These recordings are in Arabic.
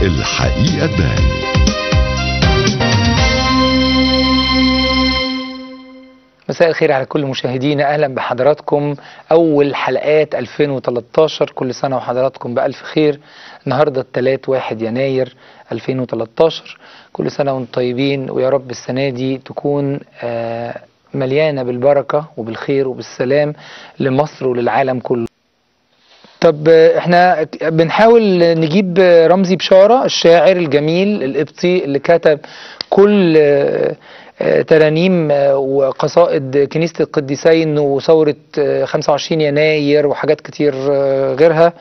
الحقيقة تبان. مساء الخير على كل مشاهدينا، اهلا بحضراتكم اول حلقات 2013. كل سنه وحضراتكم بالف خير. النهارده الثلاث 1 يناير 2013. كل سنه وانتم طيبين، ويا رب السنه دي تكون مليانه بالبركه وبالخير وبالسلام لمصر وللعالم كله. طب احنا بنحاول نجيب رمزي بشارة، الشاعر الجميل القبطي اللي كتب كل ترانيم وقصائد كنيسة القديسين وثورة 25 يناير وحاجات كتير غيرها،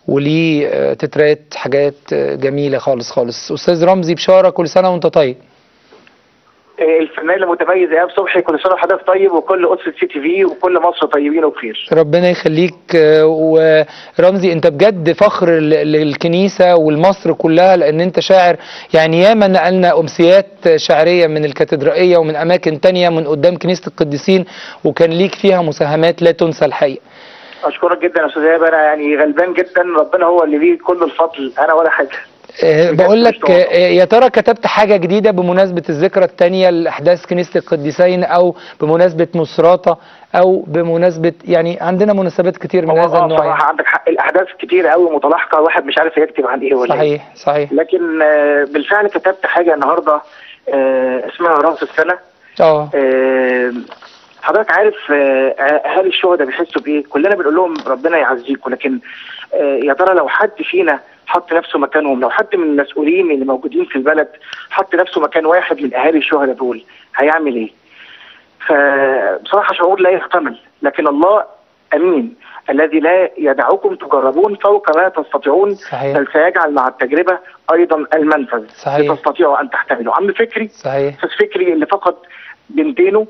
وليه تترات حاجات جميلة خالص خالص. أستاذ رمزي بشارة، كل سنة وانت طيب. الفنان المتميز ايهاب صبحي، كل سنه وحضرتك طيب، وكل اسره سي تي في وكل مصر طيبين وبخير. ربنا يخليك. ورمزي انت بجد فخر للكنيسه والمصر كلها، لان انت شاعر يعني ياما نقلنا امسيات شعريه من الكاتدرائيه ومن اماكن تانية من قدام كنيسه القديسين، وكان ليك فيها مساهمات لا تنسى الحقيقه. اشكرك جدا يا استاذ ايهاب، انا يعني غلبان جدا، ربنا هو اللي ليه كل الفضل، انا ولا حاجه. بقول لك يا ترى كتبت حاجة جديدة بمناسبة الذكرى الثانية لأحداث كنيسة القديسين، أو بمناسبة نصراتة، أو بمناسبة يعني عندنا مناسبات كتير من هذا النوع؟ صراحة عندك حق، الأحداث كتير قوي متلاحقة، الواحد مش عارف يكتب عن إيه ولا صحيح إيه. صحيح. لكن بالفعل كتبت حاجة النهاردة اسمها رأس السنة. حضرتك عارف أهالي الشهداء بيحسوا بإيه؟ كلنا بنقول لهم ربنا يعزيكم، لكن يا ترى لو حد فينا حط نفسه مكانهم، لو حد من المسؤولين اللي موجودين في البلد حط نفسه مكان واحد من اهالي الشهداء دول، هيعمل ايه؟ فبصراحه شعور لا يحتمل، لكن الله امين الذي لا يدعكم تجربون فوق ما تستطيعون، بل سيجعل مع التجربه ايضا المنفذ لتستطيعوا ان تحتملوا. عم فكري، استاذ فكري اللي فقد بنتينه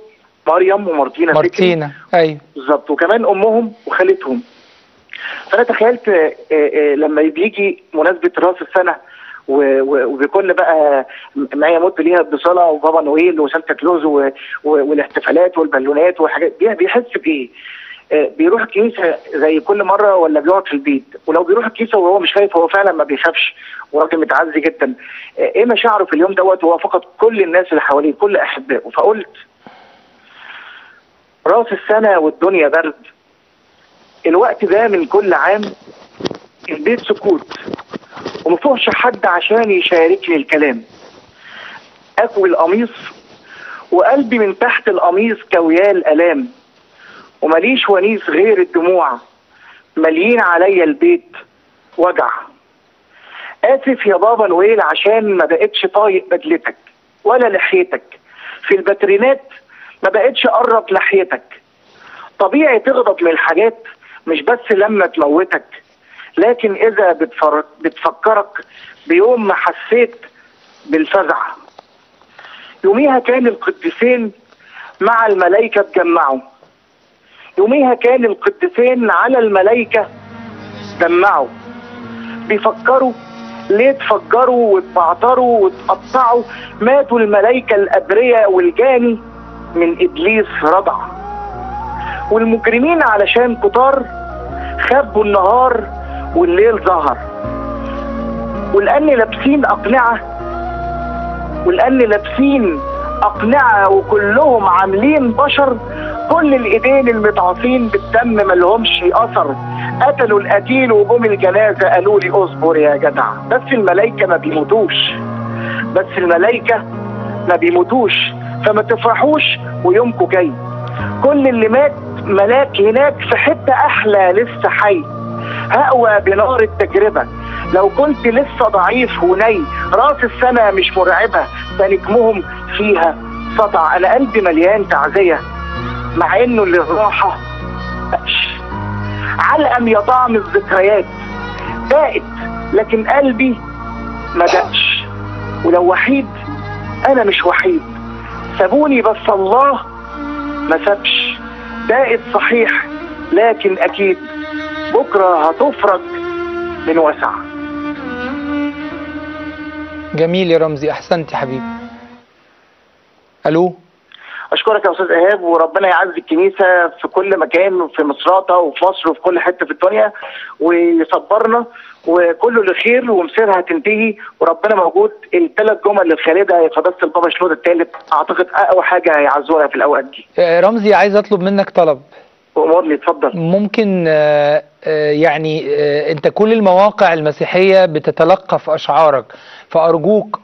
مريم ومارتينا فكري. ايوه بالظبط، وكمان امهم وخالتهم. فانا تخيلت لما بيجي مناسبه راس السنه وبكل بقى ما يمت ليها بصلاه وبابا نويل وسانتا كلوز والاحتفالات والبالونات والحاجات دي، بيحس بايه؟ بيروح الكنيسه زي كل مره ولا بيقعد في البيت؟ ولو بيروح الكنيسه وهو مش خايف، هو فعلا ما بيخافش وراجل متعزي جدا. ايه مشاعره في اليوم دوت وهو فقد كل الناس اللي حواليه، كل احبائه؟ فقلت راس السنه والدنيا برد، الوقت ده من كل عام البيت سكوت ومفيهوش حد عشان يشاركني الكلام. اكوي القميص وقلبي من تحت القميص كوياه الالام، ومليش ونيس غير الدموع، مليين عليا البيت وجع. اسف يا بابا نويل عشان ما بقتش طايق بدلتك ولا لحيتك، في الباترينات ما بقتش اقرب لحيتك. طبيعي تغضب من الحاجات مش بس لما تموتك، لكن اذا بتفكرك بيوم ما حسيت بالفزع. يوميها كان القديسين مع الملائكة اتجمعوا، يوميها كان القديسين على الملائكة دمعوا، بيفكروا ليه تفجروا وتبعتروا وتقطعوا، ماتوا الملائكة الأبرياء والجاني من إبليس رضع. والمجرمين علشان كتار خبوا النهار والليل ظهر، ولأن لابسين أقنعة وكلهم عاملين بشر، كل الإيدين المتعاصين بالدم ملهمش أثر، قتلوا القتيل وجم الجنازة قالوا لي اصبر يا جدع. بس الملائكة ما بيموتوش، فما تفرحوش ويومكم جاي. كل اللي مات ملاك هناك في حتة أحلى لسه حي، هقوى بنار التجربة لو كنت لسه ضعيف وني. راس السنة مش مرعبة، ده نجمهم فيها سطع. أنا قلبي مليان تعزية مع إنه للراحة بقش. علقم يا طعم الذكريات دقت، لكن قلبي ما دقش. ولو وحيد أنا مش وحيد، سابوني بس الله ما سابش. دقت صحيح لكن أكيد بكرة هتفرج من وسع. جميل يا رمزي، أحسنت يا حبيبي. ألو اشكرك يا استاذ ايهاب، وربنا يعزز الكنيسه في كل مكان وفي مصراته وفي مصر وفي كل حته في الدنيا، ويصبرنا وكله لخير ومصيرها هتنتهي وربنا موجود. الثلاث جمل الخالده يا قداسه البابا شنودة الثالث اعتقد اقوى حاجه هيعزوها في الاوقات دي. رمزي، عايز اطلب منك طلب. امرني اتفضل. ممكن يعني انت كل المواقع المسيحية بتتلقف اشعارك، فارجوك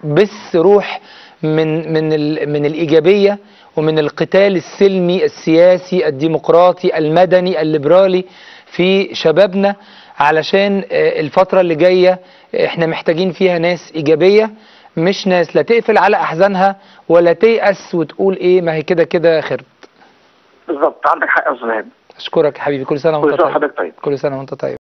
بس روح من الايجابية ومن القتال السلمي السياسي الديمقراطي المدني الليبرالي في شبابنا، علشان الفترة اللي جاية احنا محتاجين فيها ناس ايجابية، مش ناس لا تقفل على احزانها ولا تيأس وتقول ايه ما هي كده كده خرب. بالظبط، عندك حق يا استاذ ايهاب. اشكرك يا حبيبي، كل سنة وانت طيب. طيب. كل سنة وانت طيب.